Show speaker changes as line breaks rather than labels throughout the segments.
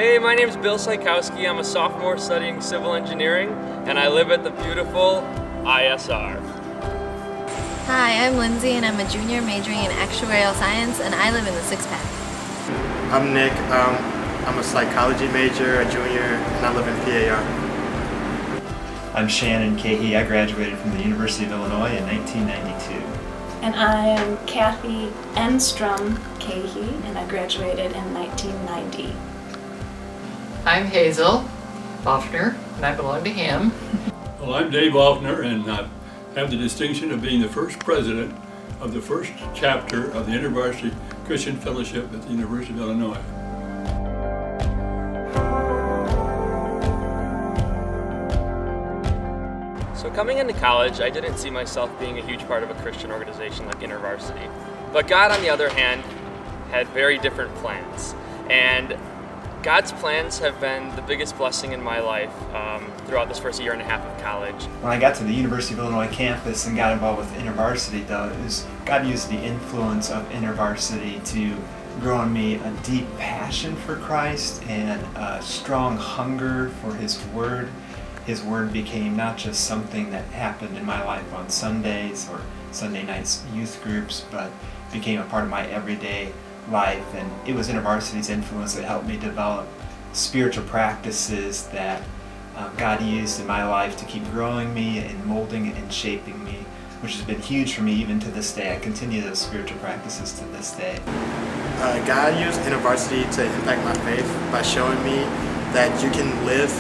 Hey, my name's Bill Sykowski. I'm a sophomore studying civil engineering, and I live at the beautiful ISR.
Hi, I'm Lindsay, and I'm a junior majoring in actuarial science, and I live in the six-pack.
I'm Nick. I'm a psychology major, a junior, and I live in PAR.
I'm Shannon Cahey. I graduated from the University of Illinois in 1992.
And I am Kathy Enstrom Cahey, and I graduated in 1990.
I'm Hazel Offner, and I belong to him.
Well, I'm Dave Offner, and I have the distinction of being the first president of the first chapter of the InterVarsity Christian Fellowship at the University of Illinois.
So coming into college, I didn't see myself being a huge part of a Christian organization like InterVarsity. But God, on the other hand, had very different plans. And God's plans have been the biggest blessing in my life throughout this first year and a half of college.
When I got to the University of Illinois campus and got involved with InterVarsity, though, God used the influence of InterVarsity to grow in me a deep passion for Christ and a strong hunger for His Word. His Word became not just something that happened in my life on Sundays or Sunday nights youth groups, but became a part of my everyday life. And it was InterVarsity's influence that helped me develop spiritual practices that God used in my life to keep growing me and molding and shaping me, which has been huge for me even to this day. I continue those spiritual practices to this day.
God used InterVarsity to impact my faith by showing me that you can live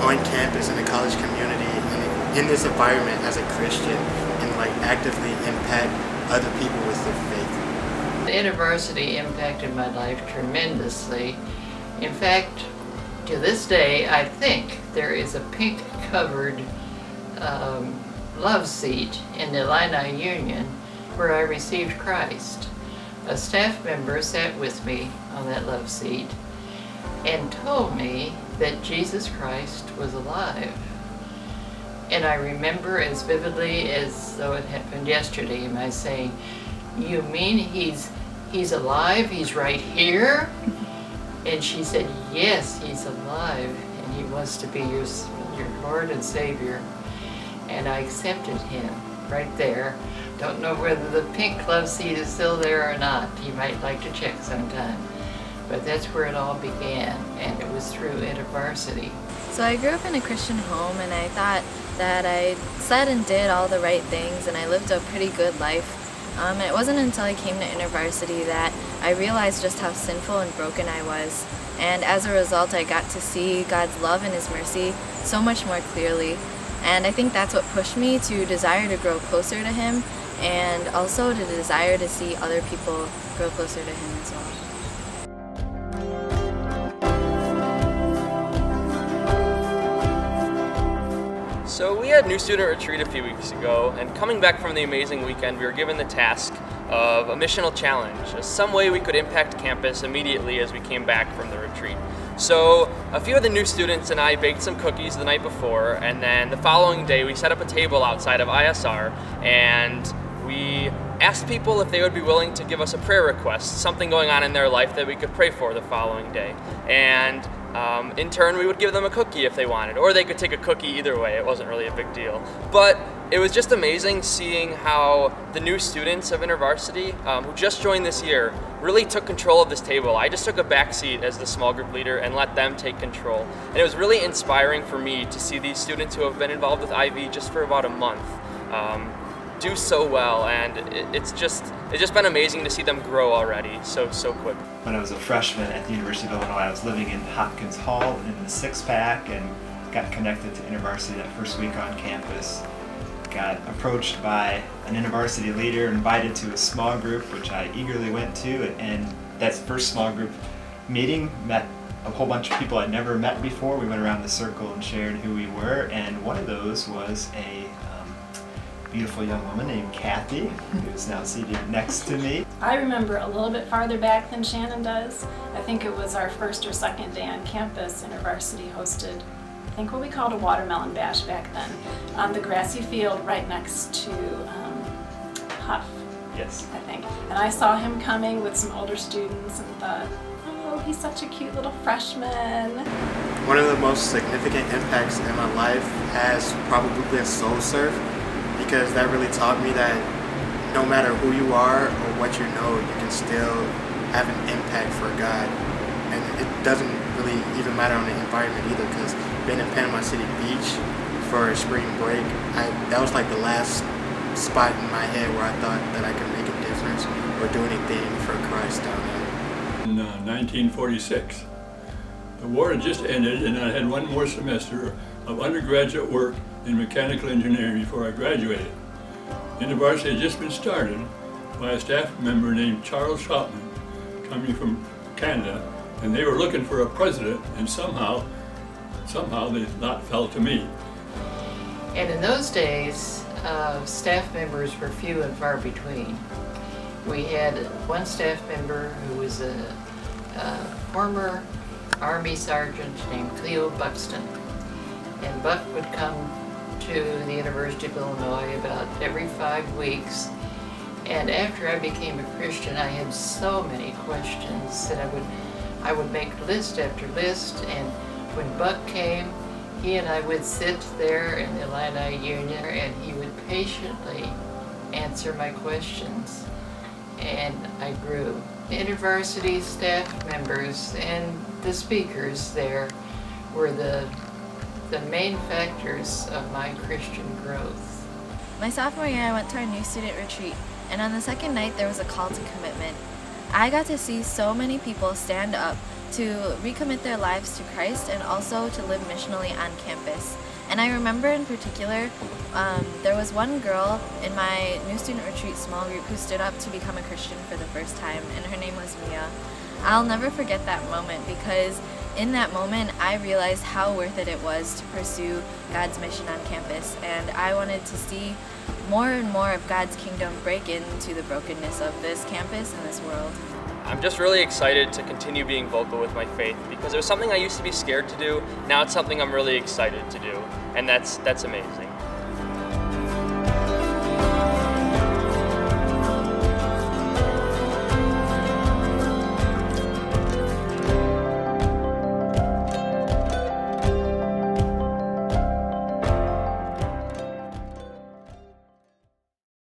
on campus in a college community and in this environment as a Christian and actively impact other people with their faith.
The InterVarsity impacted my life tremendously. In fact, to this day, I think there is a pink-covered love seat in the Illini Union where I received Christ. A staff member sat with me on that love seat and told me that Jesus Christ was alive. And I remember as vividly as though it happened yesterday, am I saying, "You mean he's alive? He's right here?" And she said, "Yes, he's alive, and he wants to be your Lord and Savior." And I accepted him right there. Don't know whether the pink love seat is still there or not. You might like to check sometime. But that's where it all began, and it was through InterVarsity.
So I grew up in a Christian home, and I thought that I said and did all the right things, and I lived a pretty good life. And it wasn't until I came to InterVarsity that I realized just how sinful and broken I was. And as a result, I got to see God's love and His mercy so much more clearly. And I think that's what pushed me to desire to grow closer to Him, and also to desire to see other people grow closer to Him as well.
So we had New Student Retreat a few weeks ago, and coming back from the amazing weekend, we were given the task of a missional challenge, some way we could impact campus immediately as we came back from the retreat. So a few of the new students and I baked some cookies the night before, and then the following day we set up a table outside of ISR, and we asked people if they would be willing to give us a prayer request, something going on in their life that we could pray for the following day. And in turn, we would give them a cookie if they wanted, or they could take a cookie either way. It wasn't really a big deal. But it was just amazing seeing how the new students of InterVarsity, who just joined this year, really took control of this table. I just took a back seat as the small group leader and let them take control. And it was really inspiring for me to see these students who have been involved with IV just for about a month do so well, and it's just been amazing to see them grow already so quick.
When I was a freshman at the University of Illinois, I was living in Hopkins Hall in the six-pack and got connected to InterVarsity that first week on campus. Got approached by an InterVarsity leader, invited to a small group, which I eagerly went to, and that first small group meeting met a whole bunch of people I'd never met before. We went around the circle and shared who we were, and one of those was a beautiful young woman named Kathy, who's now seated next to me.
I remember a little bit farther back than Shannon does. I think it was our first or second day on campus. InterVarsity hosted, I think, what we called a watermelon bash back then, on the grassy field right next to Huff.
Yes.
I think. And I saw him coming with some older students and thought, oh, oh, he's such a cute little freshman.
One of the most significant impacts in my life has probably been Soul Surf, because that really taught me that no matter who you are or what you know, you can still have an impact for God. And it doesn't really even matter on the environment either, because being in Panama City Beach for spring break, that was like the last spot in my head where I thought that I could make a difference or do anything for Christ down there.
In 1946, the war had just ended and I had one more semester of undergraduate work in mechanical engineering before I graduated. InterVarsity had just been started by a staff member named Charles Troutman, coming from Canada, and they were looking for a president, and somehow the lot fell to me.
And in those days, staff members were few and far between. We had one staff member who was a former Army sergeant named Cleo Buxton. And Buck would come to the University of Illinois about every 5 weeks. And after I became a Christian, I had so many questions that I would make list after list. And when Buck came, he and I would sit there in the Illini Union, and he would patiently answer my questions. And I grew. The InterVarsity staff members and the speakers there were the main factors of my Christian growth.
My sophomore year, I went to our new student retreat, and on the second night there was a call to commitment. I got to see so many people stand up to recommit their lives to Christ and also to live missionally on campus. And I remember in particular, there was one girl in my new student retreat small group who stood up to become a Christian for the first time, and her name was Mia. I'll never forget that moment, because in that moment I realized how worth it was to pursue God's mission on campus, and I wanted to see more and more of God's kingdom break into the brokenness of this campus and this world.
I'm just really excited to continue being vocal with my faith, because it was something I used to be scared to do. Now it's something I'm really excited to do, and that's amazing.